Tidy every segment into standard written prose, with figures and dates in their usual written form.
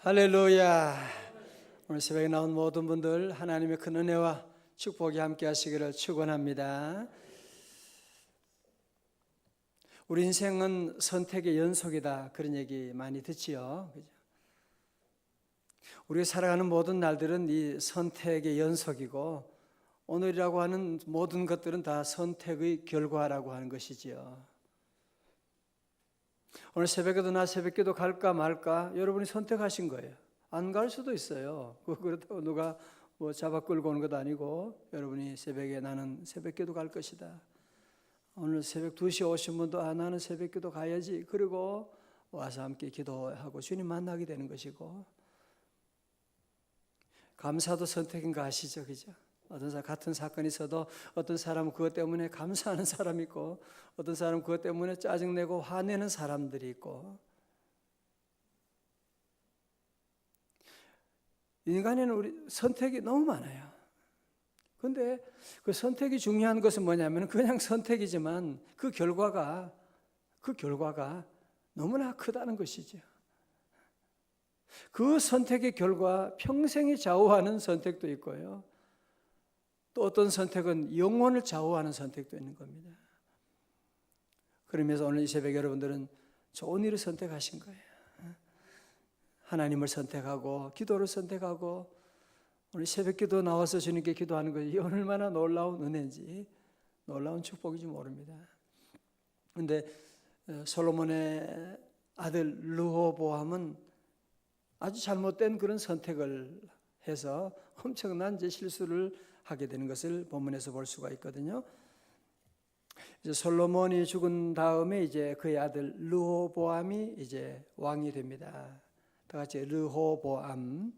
할렐루야. 오늘 새벽에 나온 모든 분들 하나님의 큰 은혜와 축복이 함께 하시기를 축원합니다. 우리 인생은 선택의 연속이다, 그런 얘기 많이 듣지요. 그죠? 우리가 살아가는 모든 날들은 이 선택의 연속이고, 오늘이라고 하는 모든 것들은 다 선택의 결과라고 하는 것이지요. 오늘 새벽에도 나 새벽기도 갈까 말까 여러분이 선택하신 거예요. 안 갈 수도 있어요. 그렇다고 누가 뭐 잡아 끌고 오는 것도 아니고, 여러분이 새벽에 나는 새벽기도 갈 것이다, 오늘 새벽 2시에 오신 분도 나는 새벽기도 가야지, 그리고 와서 함께 기도하고 주님 만나게 되는 것이고, 감사도 선택인 거 아시죠? 그죠? 어떤 사람 같은 사건이 있어도 어떤 사람은 그것 때문에 감사하는 사람이 있고, 어떤 사람은 그것 때문에 짜증내고 화내는 사람들이 있고, 인간에는 우리 선택이 너무 많아요. 그런데 그 선택이 중요한 것은 뭐냐면 그냥 선택이지만 그 결과가 너무나 크다는 것이죠. 그 선택의 결과 평생이 좌우하는 선택도 있고요, 또 어떤 선택은 영혼을 좌우하는 선택도 있는 겁니다. 그러면서 오늘 이 새벽 여러분들은 좋은 일을 선택하신 거예요. 하나님을 선택하고 기도를 선택하고 오늘 새벽 기도 나와서 주님께 기도하는 것이 얼마나 놀라운 은혜인지, 놀라운 축복인지 모릅니다. 그런데 솔로몬의 아들 르호보암은 아주 잘못된 그런 선택을 해서 엄청난 실수를 하게 되는 것을 본문에서 볼 수가 있거든요. 이제 솔로몬이 죽은 다음에 이제 그의 아들 르호보암이 이제 왕이 됩니다. 다 같이 르호보암,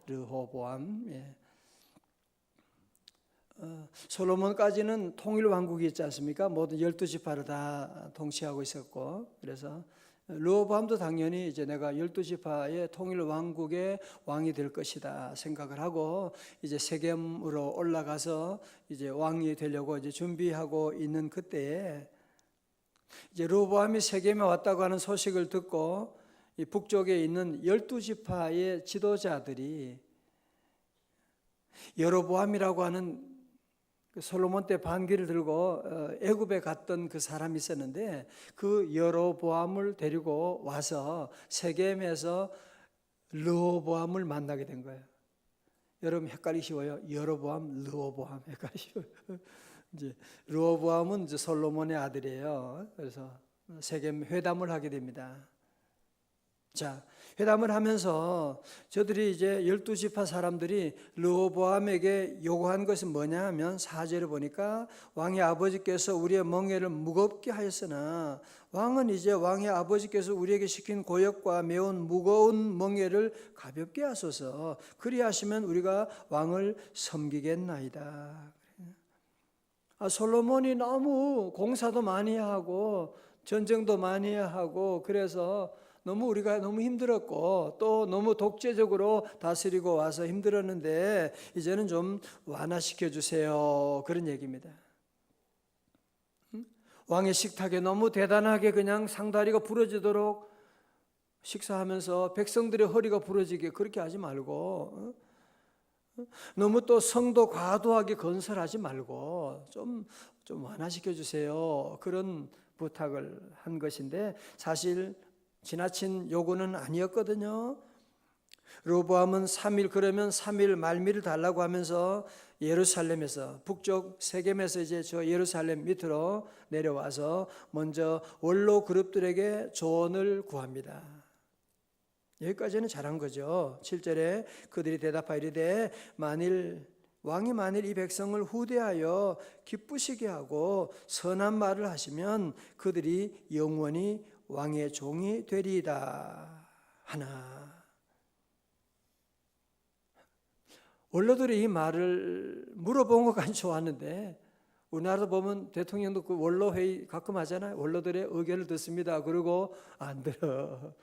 르호보암. 솔로몬까지는 통일 왕국이 있지 않습니까? 모든 12지파를 다 통치하고 있었고, 그래서 르호보암도 당연히 이제 내가 12지파의 통일 왕국의 왕이 될 것이다 생각을 하고 이제 세겜으로 올라가서 이제 왕이 되려고 이제 준비하고 있는 그때에 이제 르호보암이 세겜에 왔다고 하는 소식을 듣고 이 북쪽에 있는 12지파의 지도자들이 여로보암이라고 하는 솔로몬 때 반기를 들고 애굽에 갔던 그 사람이 있었는데, 그 여로보암을 데리고 와서 세겜에서 르호보암을 만나게 된 거예요. 여러분 헷갈리기 쉬워요. 여로보암, 르호보암 헷갈리기 쉬워요. 이제 르호보암은 이제 솔로몬의 아들이에요. 그래서 세겜 회담을 하게 됩니다. 자, 회담을 하면서 저들이 이제 12지파 사람들이 르호보암에게 요구한 것은 뭐냐 하면 4절을 보니까 왕의 아버지께서 우리의 멍에를 무겁게 하였으나 왕은 이제 왕의 아버지께서 우리에게 시킨 고역과 매운 무거운 멍에를 가볍게 하소서, 그리하시면 우리가 왕을 섬기겠나이다. 솔로몬이 너무 공사도 많이 하고 전쟁도 많이 하고 그래서 우리가 너무 힘들었고 또 너무 독재적으로 다스리고 와서 힘들었는데 이제는 좀 완화시켜 주세요, 그런 얘기입니다. 왕의 식탁에 너무 대단하게 그냥 상다리가 부러지도록 식사하면서 백성들의 허리가 부러지게 그렇게 하지 말고, 너무 또 성도 과도하게 건설하지 말고 좀 완화시켜 주세요, 그런 부탁을 한 것인데 사실 지나친 요구는 아니었거든요. 르호보암은 3일, 그러면 3일 말미를 달라고 하면서 예루살렘에서 북쪽 세겜에서 이제 저 예루살렘 밑으로 내려와서 먼저 원로 그룹들에게 조언을 구합니다. 여기까지는 잘한 거죠. 7절에 그들이 대답하여 이르되 왕이 만일 이 백성을 후대하여 기쁘시게 하고 선한 말을 하시면 그들이 영원히 왕의 종이 되리이다 하나. 원로들이 이 말을 물어본 것까지 좋았는데, 우리나라도 보면 대통령도 그 원로회의 가끔 하잖아요. 원로들의 의견을 듣습니다. 그리고 안 들어.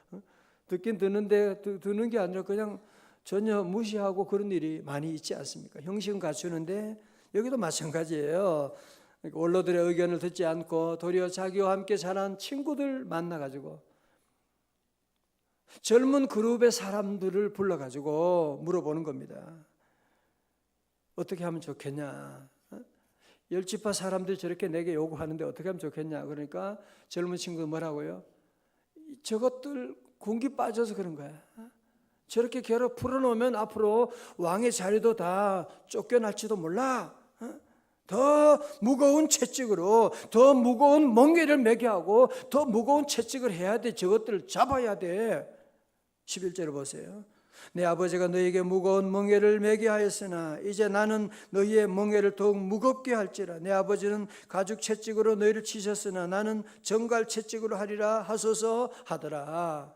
듣긴 듣는데 듣는 게 아니라 그냥 전혀 무시하고 그런 일이 많이 있지 않습니까? 형식은 갖추는데 여기도 마찬가지예요. 원로들의 의견을 듣지 않고 도리어 자기와 함께 자란 친구들 만나가지고 젊은 그룹의 사람들을 불러가지고 물어보는 겁니다. 어떻게 하면 좋겠냐? 10지파 사람들이 저렇게 내게 요구하는데 어떻게 하면 좋겠냐? 그러니까 젊은 친구는 뭐라고요? 저것들 군기 빠져서 그런 거야. 저렇게 괴롭 풀어놓으면 앞으로 왕의 자리도 다 쫓겨날지도 몰라. 더 무거운 채찍으로, 더 무거운 멍게를 매게 하고 더 무거운 채찍을 해야 돼. 저것들을 잡아야 돼. 11절을 보세요. 내 아버지가 너에게 무거운 멍에를 매게 하였으나 이제 나는 너희의 멍에를 더욱 무겁게 할지라. 내 아버지는 가죽 채찍으로 너희를 치셨으나 나는 정갈 채찍으로 하리라 하소서 하더라.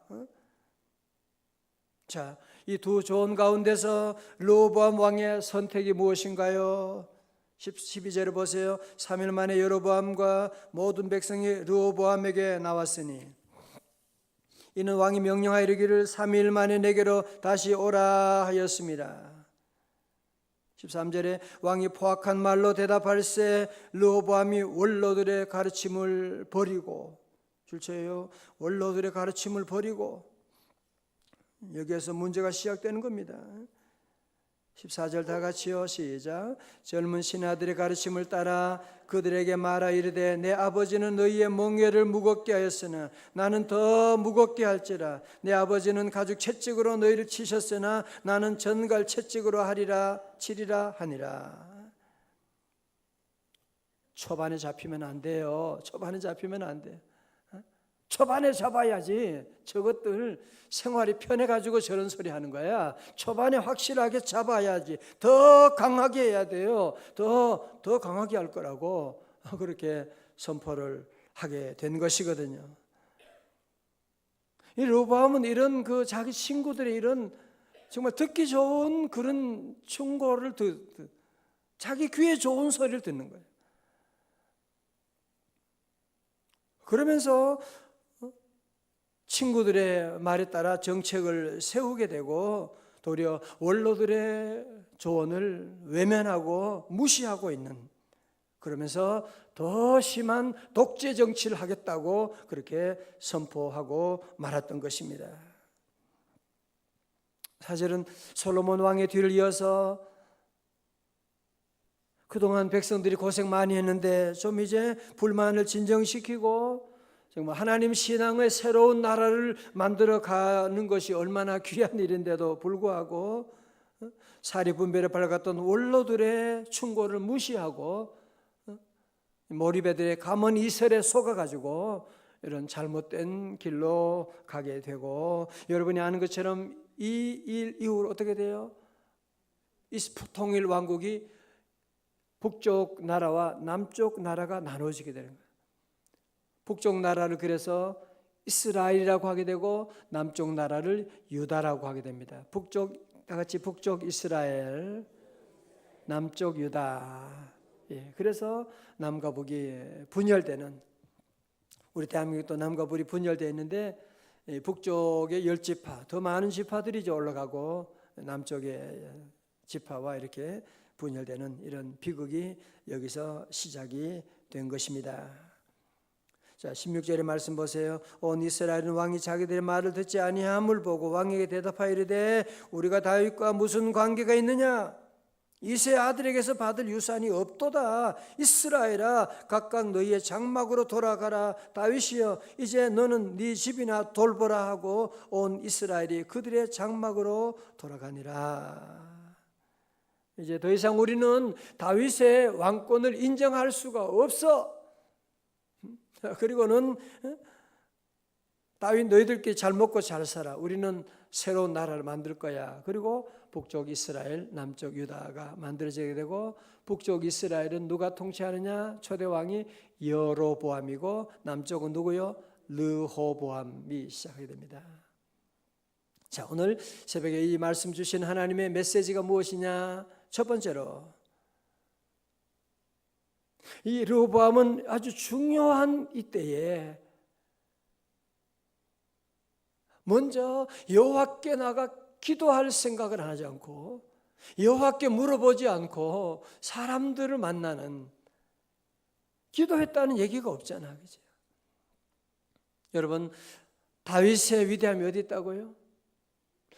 자, 이 두 조언 가운데서 르호보암 왕의 선택이 무엇인가요? 12절을 보세요. 3일 만에 여로보암과 모든 백성이 르호보암에게 나왔으니 이는 왕이 명령하여 이르기를 3일 만에 내게로 다시 오라 하였습니다. 13절에 왕이 포악한 말로 대답할세 르호보암이 원로들의 가르침을 버리고, 줄쳐요, 원로들의 가르침을 버리고, 여기에서 문제가 시작되는 겁니다. 14절 다 같이요, 시작. 젊은 신하들의 가르침을 따라 그들에게 말하 이르되 내 아버지는 너희의 멍에를 무겁게 하였으나 나는 더 무겁게 할지라. 내 아버지는 가죽 채찍으로 너희를 치셨으나 나는 전갈 채찍으로 하리라 치리라 하니라. 초반에 잡히면 안 돼요. 초반에 잡히면 안 돼요. 초반에 잡아야지. 저것들 생활이 편해가지고 저런 소리 하는 거야. 초반에 확실하게 잡아야지. 더 강하게 해야 돼요. 더 강하게 할 거라고 그렇게 선포를 하게 된 것이거든요. 이 르호보암은 이런 그 자기 친구들의 이런 정말 듣기 좋은 그런 충고를 자기 귀에 좋은 소리를 듣는 거예요. 그러면서 친구들의 말에 따라 정책을 세우게 되고 도리어 원로들의 조언을 외면하고 무시하고 있는, 그러면서 더 심한 독재 정치를 하겠다고 그렇게 선포하고 말았던 것입니다. 사실은 솔로몬 왕의 뒤를 이어서 그동안 백성들이 고생 많이 했는데 좀 이제 불만을 진정시키고 정말 하나님 신앙의 새로운 나라를 만들어 가는 것이 얼마나 귀한 일인데도 불구하고 사리분별에 발갔던 원로들의 충고를 무시하고 모리배들의 가문 이설에 속아가지고 이런 잘못된 길로 가게 되고, 여러분이 아는 것처럼 이 일 이후로 어떻게 돼요? 이 통일 왕국이 북쪽 나라와 남쪽 나라가 나눠지게 되는 거예요. 북쪽 나라를 그래서 이스라엘이라고 하게 되고 남쪽 나라를 유다라고 하게 됩니다. 북쪽, 다 같이 북쪽 이스라엘, 남쪽 유다. 그래서 남과 북이 분열되는, 우리 대한민국도 남과 북이 분열되어 있는데 북쪽의 10지파, 더 많은 지파들이 이제 올라가고 남쪽의 지파와 이렇게 분열되는 이런 비극이 여기서 시작이 된 것입니다. 자, 16절의 말씀 보세요. 온 이스라엘은 왕이 자기들의 말을 듣지 아니함을 보고 왕에게 대답하여 이르되 우리가 다윗과 무슨 관계가 있느냐? 이세 아들에게서 받을 유산이 없도다. 이스라엘아, 각각 너희의 장막으로 돌아가라. 다윗이여, 이제 너는 네 집이나 돌보라 하고 온 이스라엘이 그들의 장막으로 돌아가니라. 이제 더 이상 우리는 다윗의 왕권을 인정할 수가 없어. 그리고는 다윗 너희들끼리 잘 먹고 잘 살아. 우리는 새로운 나라를 만들 거야. 그리고 북쪽 이스라엘, 남쪽 유다가 만들어지게 되고, 북쪽 이스라엘은 누가 통치하느냐? 초대 왕이 여로보암이고 남쪽은 누구요? 르호보암이 시작하게 됩니다. 자, 오늘 새벽에 이 말씀 주신 하나님의 메시지가 무엇이냐? 첫 번째로 이 르호보암은 아주 중요한 이때에 먼저 여호와께 나가 기도할 생각을 하지 않고 여호와께 물어보지 않고 사람들을 만나는, 기도했다는 얘기가 없잖아, 그죠? 여러분, 다윗의 위대함이 어디 있다고요?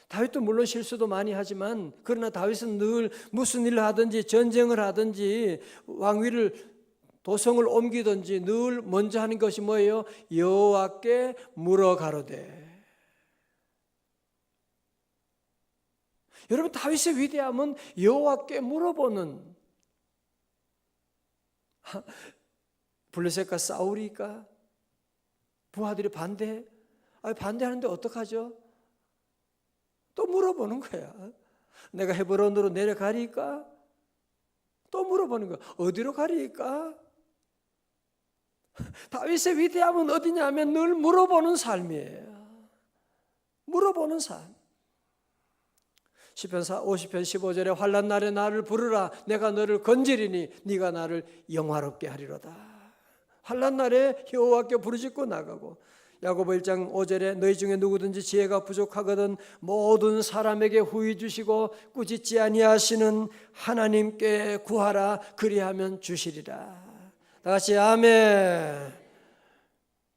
다윗도 물론 실수도 많이 하지만 그러나 다윗은 늘 무슨 일을 하든지 전쟁을 하든지 왕위를 도성을 옮기든지 늘 먼저 하는 것이 뭐예요? 여호와께 물어가로되. 여러분, 다윗의 위대함은 여호와께 물어보는, 블레셋과 싸우리까? 부하들이 반대하는데 어떡하죠? 또 물어보는 거야. 내가 헤브론으로 내려가리까? 또 물어보는 거야. 어디로 가리까? 다윗의 위대함은 어디냐면 늘 물어보는 삶이에요. 물어보는 삶. 시편 50편 15절에 환난 날에 나를 부르라. 내가 너를 건지리니 네가 나를 영화롭게 하리로다. 환난 날에 여호와께 부르짖고 나가고, 야고보 1장 5절에 너희 중에 누구든지 지혜가 부족하거든 모든 사람에게 후히 주시고 꾸짖지 아니하시는 하나님께 구하라. 그리하면 주시리라. 다 같이 아멘.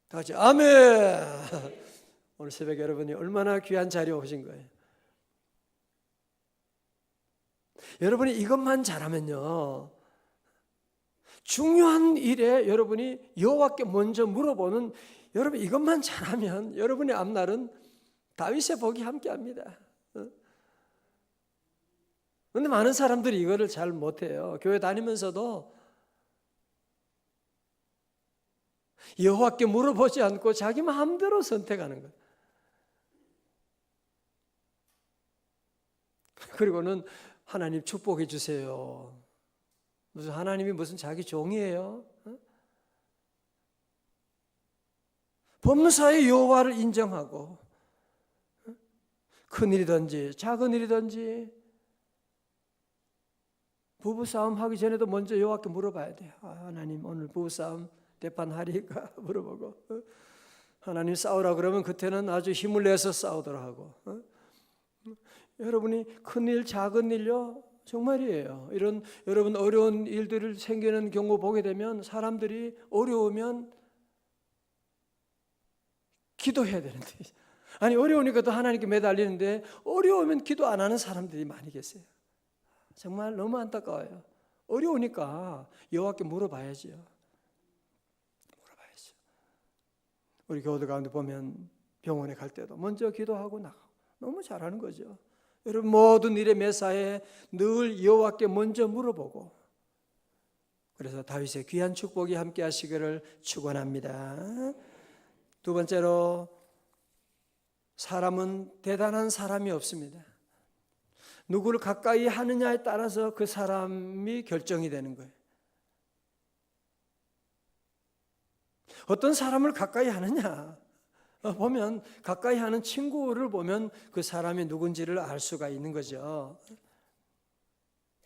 다 같이 아멘. 오늘 새벽에 여러분이 얼마나 귀한 자리에 오신 거예요. 여러분이 이것만 잘하면요, 중요한 일에 여러분이 여호와께 먼저 물어보는, 여러분 이것만 잘하면 여러분의 앞날은 다윗의 복이 함께합니다. 그런데 많은 사람들이 이거를 잘 못해요. 교회 다니면서도 여호와께 물어보지 않고 자기 마음대로 선택하는 거예요. 그리고는 하나님 축복해 주세요. 무슨 하나님이 무슨 자기 종이에요? 범사의 여호와를 인정하고 큰 일이든지 작은 일이든지 부부싸움 하기 전에도 먼저 여호와께 물어봐야 돼요. 하나님 오늘 부부싸움 대판하리까 물어보고, 하나님 싸우라 그러면 그때는 아주 힘을 내서 싸우도록 하고, 여러분이 큰일 작은 일요 정말이에요. 이런 여러분 어려운 일들을 생기는 경우 보게 되면 사람들이 어려우면 기도해야 되는데, 아니 어려우니까 또 하나님께 매달리는데 어려우면 기도 안 하는 사람들이 많이 계세요. 정말 너무 안타까워요. 어려우니까 여호와께 물어봐야죠. 우리 교우들 가운데 보면 병원에 갈 때도 먼저 기도하고 나가고 너무 잘하는 거죠. 여러분 모든 일의 매사에 늘 여호와께 먼저 물어보고, 그래서 다윗의 귀한 축복이 함께 하시기를 축원합니다. 두 번째로, 사람은 대단한 사람이 없습니다. 누구를 가까이 하느냐에 따라서 그 사람이 결정이 되는 거예요. 어떤 사람을 가까이 하느냐 보면, 가까이 하는 친구를 보면 그 사람이 누군지를 알 수가 있는 거죠.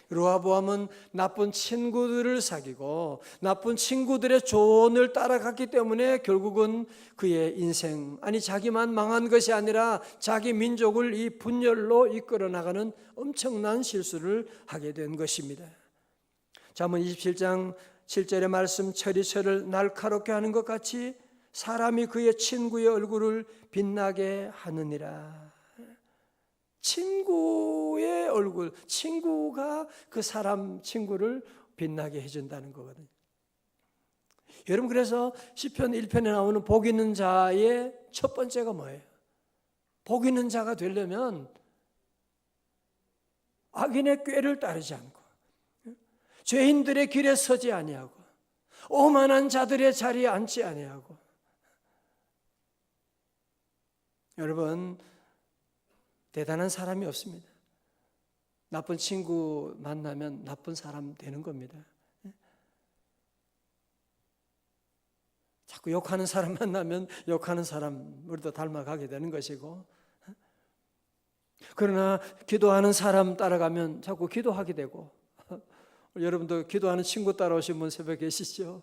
르호보암은 나쁜 친구들을 사귀고 나쁜 친구들의 조언을 따라갔기 때문에 결국은 그의 인생, 아니 자기만 망한 것이 아니라 자기 민족을 이 분열로 이끌어 나가는 엄청난 실수를 하게 된 것입니다. 잠언 27장 7절의 말씀, 철이철을 날카롭게 하는 것 같이 사람이 그의 친구의 얼굴을 빛나게 하느니라. 친구의 얼굴, 친구가 그 사람 친구를 빛나게 해준다는 거거든요. 여러분, 그래서 시편 1편에 나오는 복 있는 자의 첫 번째가 뭐예요? 복 있는 자가 되려면 악인의 꾀를 따르지 않고 죄인들의 길에 서지 아니하고 오만한 자들의 자리에 앉지 아니하고. 여러분, 대단한 사람이 없습니다. 나쁜 친구 만나면 나쁜 사람 되는 겁니다. 자꾸 욕하는 사람 만나면 욕하는 사람으로도 닮아가게 되는 것이고, 그러나 기도하는 사람 따라가면 자꾸 기도하게 되고, 여러분도 기도하는 친구 따라오신 분 새벽에 계시죠?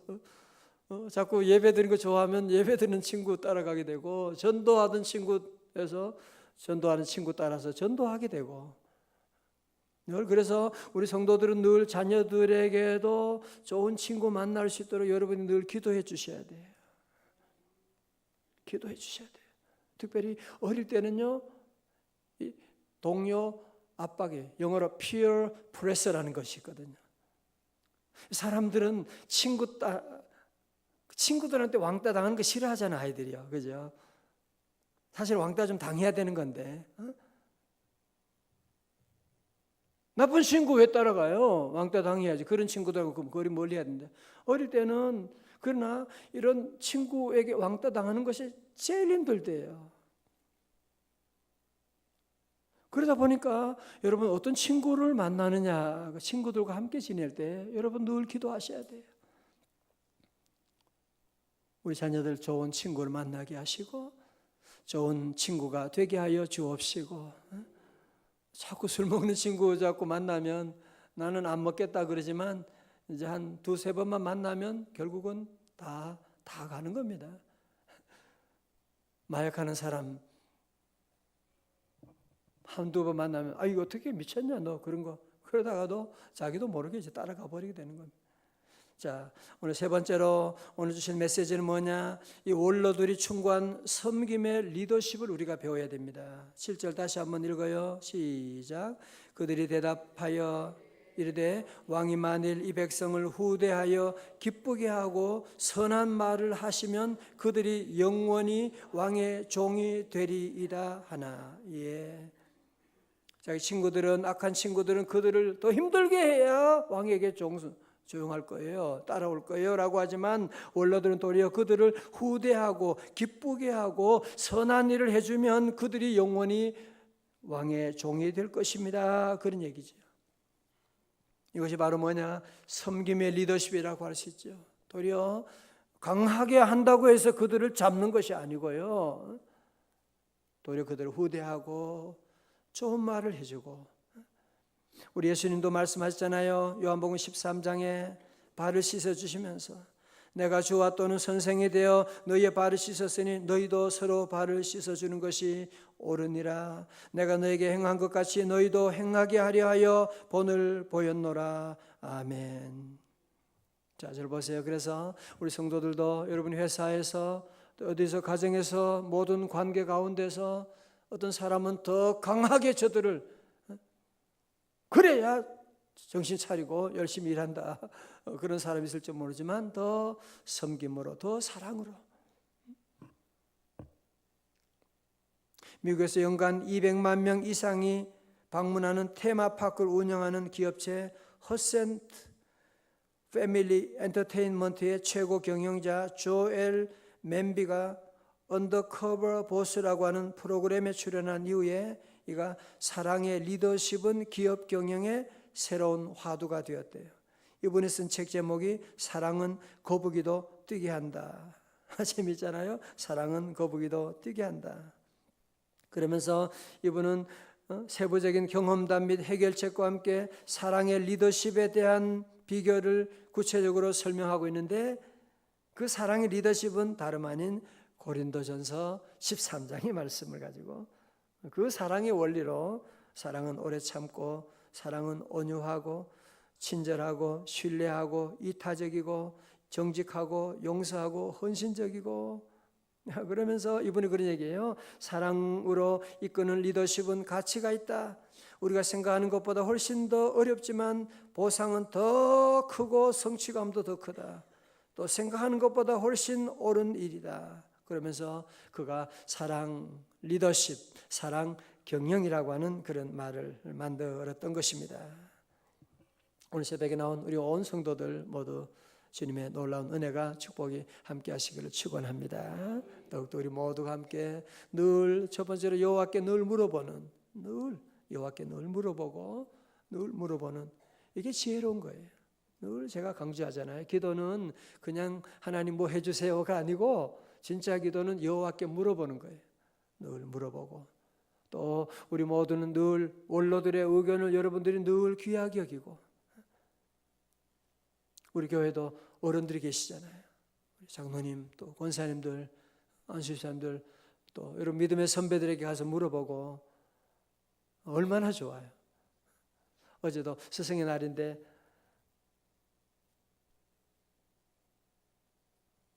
자꾸 예배 드리는 거 좋아하면 예배 드리는 친구 따라가게 되고, 전도하던 친구에서 전도하는 친구 따라서 전도하게 되고, 늘 그래서 우리 성도들은 늘 자녀들에게도 좋은 친구 만날 수 있도록 여러분이 늘 기도해 주셔야 돼요. 기도해 주셔야 돼요. 특별히 어릴 때는요, 이 동료 압박에 영어로 peer pressure라는 것이 있거든요. 사람들은 친구들한테 왕따 당하는 거 싫어하잖아, 아이들이요. 그죠? 사실 왕따 좀 당해야 되는 건데. 나쁜 친구 왜 따라가요? 왕따 당해야지. 그런 친구들하고 거리 멀리 해야 되는데. 어릴 때는 그러나 이런 친구에게 왕따 당하는 것이 제일 힘들 때예요. 그러다 보니까 여러분 어떤 친구를 만나느냐, 친구들과 함께 지낼 때 여러분 늘 기도하셔야 돼요. 우리 자녀들 좋은 친구를 만나게 하시고 좋은 친구가 되게 하여 주옵시고, 자꾸 술 먹는 친구 자꾸 만나면 나는 안 먹겠다 그러지만 이제 한 두세 번만 만나면 결국은 다 가는 겁니다. 마약하는 사람 한두 번 만나면 이거 어떻게 미쳤냐 너 그런 거 그러다가도 자기도 모르게 이제 따라가 버리게 되는 겁니다. 자, 오늘 세 번째로 오늘 주신 메시지는 뭐냐? 이 원로들이 충고한 섬김의 리더십을 우리가 배워야 됩니다. 7절 다시 한번 읽어요. 시작. 그들이 대답하여 이르되 왕이 만일 이 백성을 후대하여 기쁘게 하고 선한 말을 하시면 그들이 영원히 왕의 종이 되리이다 하나. 예. 자기 친구들은 악한 친구들은 그들을 더 힘들게 해야 왕에게 조용할 거예요. 따라올 거예요. 라고 하지만 원로들은 도리어 그들을 후대하고 기쁘게 하고 선한 일을 해주면 그들이 영원히 왕의 종이 될 것입니다. 그런 얘기죠. 이것이 바로 뭐냐? 섬김의 리더십이라고 할 수 있죠. 도리어 강하게 한다고 해서 그들을 잡는 것이 아니고요. 도리어 그들을 후대하고 좋은 말을 해주고, 우리 예수님도 말씀하셨잖아요. 요한복음 13장에 발을 씻어주시면서 내가 주와 또는 선생이 되어 너희의 발을 씻었으니 너희도 서로 발을 씻어주는 것이 옳으니라. 내가 너에게 행한 것 같이 너희도 행하게 하려 하여 본을 보였노라. 아멘. 자, 잘 보세요. 그래서 우리 성도들도 여러분 회사에서 또 어디서 가정에서 모든 관계 가운데서 어떤 사람은 더 강하게 저들을 그래야 정신 차리고 열심히 일한다 그런 사람이 있을지 모르지만 더 섬김으로 더 사랑으로. 미국에서 연간 200만 명 이상이 방문하는 테마파크를 운영하는 기업체 허센트 패밀리 엔터테인먼트의 최고 경영자 조엘 맨비가 언더커버 보스라고 하는 프로그램에 출연한 이후에 이가 사랑의 리더십은 기업 경영의 새로운 화두가 되었대요. 이분이 쓴 책 제목이 사랑은 거북이도 뛰게 한다. 재밌잖아요. 사랑은 거북이도 뛰게 한다. 그러면서 이분은 세부적인 경험담 및 해결책과 함께 사랑의 리더십에 대한 비결을 구체적으로 설명하고 있는데, 그 사랑의 리더십은 다름 아닌 고린도전서 13장의 말씀을 가지고 그 사랑의 원리로 사랑은 오래 참고, 사랑은 온유하고 친절하고 신뢰하고 이타적이고 정직하고 용서하고 헌신적이고, 그러면서 이분이 그런 얘기예요. 사랑으로 이끄는 리더십은 가치가 있다. 우리가 생각하는 것보다 훨씬 더 어렵지만 보상은 더 크고 성취감도 더 크다. 또 생각하는 것보다 훨씬 옳은 일이다. 그러면서 그가 사랑 리더십, 사랑 경영이라고 하는 그런 말을 만들었던 것입니다. 오늘 새벽에 나온 우리 온 성도들 모두 주님의 놀라운 은혜가 축복이 함께 하시기를 축원합니다. 더욱더 우리 모두가 함께 늘 첫 번째로 여호와께 늘 물어보는, 늘 여호와께 늘 물어보고 늘 물어보는, 이게 지혜로운 거예요. 늘 제가 강조하잖아요. 기도는 그냥 하나님 뭐 해주세요가 아니고 진짜 기도는 여호와께 물어보는 거예요. 늘 물어보고, 또 우리 모두는 늘 원로들의 의견을 여러분들이 늘 귀하게 여기고, 우리 교회도 어른들이 계시잖아요. 우리 장로님, 또 권사님들, 안수사님들, 또 여러분 믿음의 선배들에게 가서 물어보고 얼마나 좋아요. 어제도 스승의 날인데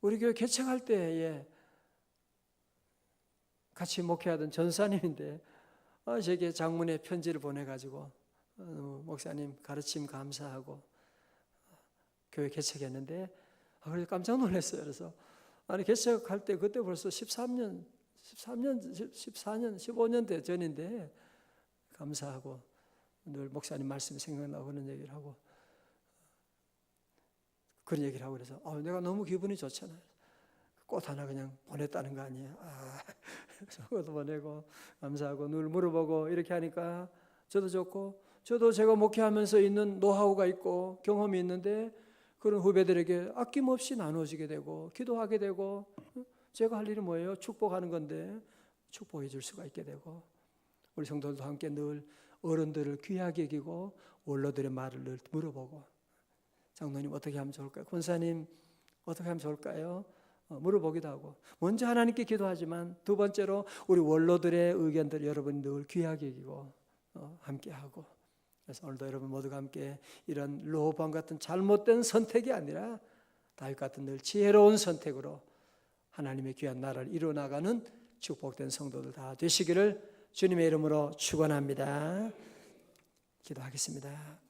우리 교회 개척할 때에 같이 목회하던 전사님인데 제게 장문의 편지를 보내가지고 목사님 가르침 감사하고 교회 개척했는데 그래서 깜짝 놀랐어요. 그래서 아니 개척할 때 그때 벌써 14년, 15년 전인데 감사하고 늘 목사님 말씀이 생각나고 그런 얘기를 하고 그래서 내가 너무 기분이 좋잖아요. 꽃 하나 그냥 보냈다는 거 아니에요. 그것도 보내고 감사하고 늘 물어보고 이렇게 하니까 저도 좋고 저도 제가 목회하면서 있는 노하우가 있고 경험이 있는데 그런 후배들에게 아낌없이 나눠주게 되고 기도하게 되고 제가 할 일이 뭐예요? 축복하는 건데 축복해 줄 수가 있게 되고 우리 성도들도 함께 늘 어른들을 귀하게 여기고 원로들의 말을 늘 물어보고 장로님 어떻게 하면 좋을까요? 권사님 어떻게 하면 좋을까요? 물어보기도 하고 먼저 하나님께 기도하지만 두 번째로 우리 원로들의 의견들을 여러분 늘 귀하게 여기고 함께하고 그래서 오늘도 여러분 모두가 함께 이런 르호보암 같은 잘못된 선택이 아니라 다윗 같은 늘 지혜로운 선택으로 하나님의 귀한 나라를 이루어나가는 축복된 성도들 다 되시기를 주님의 이름으로 축원합니다. 기도하겠습니다.